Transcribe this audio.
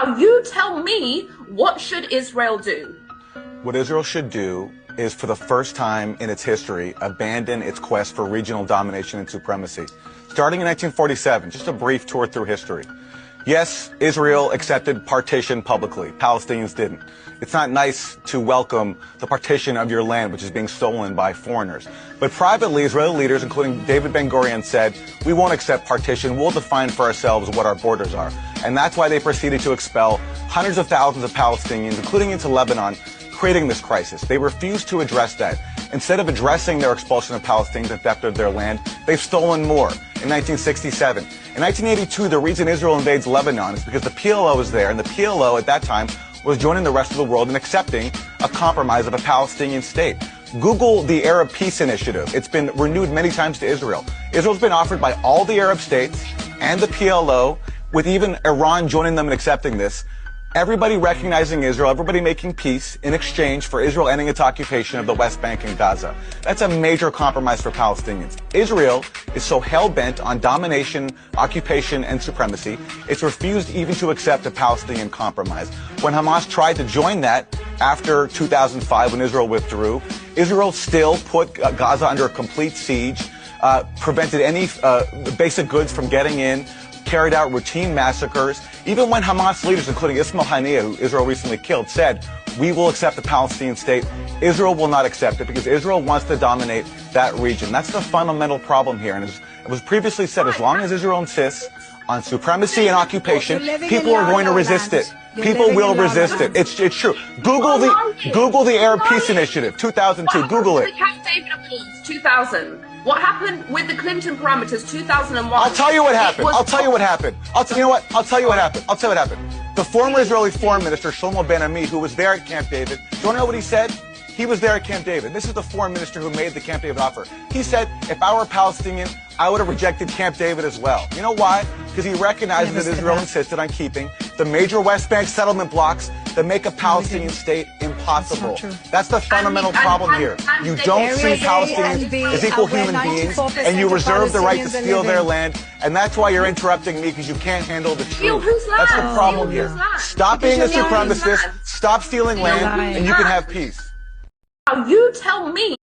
Now you tell me, what should Israel do? What Israel should do is, for the first time in its history, abandon its quest for regional domination and supremacy. Starting in 1947, just a brief tour through history. Yes, Israel accepted partition publicly. Palestinians didn't. It's not nice to welcome the partition of your land, which is being stolen by foreigners. But privately, Israeli leaders, including David Ben-Gurion, said, we won't accept partition. We'll define for ourselves what our borders are. And that's why they proceeded to expel hundreds of thousands of Palestinians, including into Lebanon, creating this crisis. They refused to address that. Instead of addressing their expulsion of Palestinians and theft of their land, they've stolen more. In 1967. In 1982, the reason Israel invades Lebanon is because the PLO is there, and the PLO at that time was joining the rest of the world in accepting a compromise of a Palestinian state. Google the Arab Peace Initiative. It's been renewed many times to Israel. Israel's been offered by all the Arab states and the PLO, with even Iran joining them and accepting this. Everybody recognizing Israel, everybody making peace in exchange for Israel ending its occupation of the West Bank and Gaza. That's a major compromise for Palestinians. Israel is so hell-bent on domination, occupation, and supremacy, it's refused even to accept a Palestinian compromise. When Hamas tried to join that after 2005, when Israel withdrew, Israel still put Gaza under a complete siege, prevented any basic goods from getting in, carried out routine massacres. Even when Hamas leaders, including Ismail Haniyeh, who Israel recently killed, said, we will accept a Palestinian state, Israel will not accept it because Israel wants to dominate that region. That's the fundamental problem here. And as it was previously said, as long as Israel insists on supremacy and occupation, people are going to resist it. People will resist it. It's true. Google the Arab Peace Initiative, 2002. Google it. Camp David Accords, 2000. What happened with the Clinton parameters, 2001? I'll tell you what happened. I'll tell you what happened. You know what? I'll tell you what happened. I'll tell you what happened. The former Israeli foreign minister, Shlomo Ben-Ami, who was there at Camp David, do you want to know what he said? He was there at Camp David. This is the foreign minister who made the Camp David offer. He said, if I were a Palestinian, I would have rejected Camp David as well. You know why? Because he recognizes that Israel insisted on keeping the major West Bank settlement blocks that make a Palestinian state impossible. That's the fundamental problem here. You don't see Palestinians as equal human beings, and you reserve the right to steal their land, and that's why you're interrupting me, because you can't handle the truth. That's the problem here. Stop being a supremacist, stop stealing land, and you can have peace. Now you tell me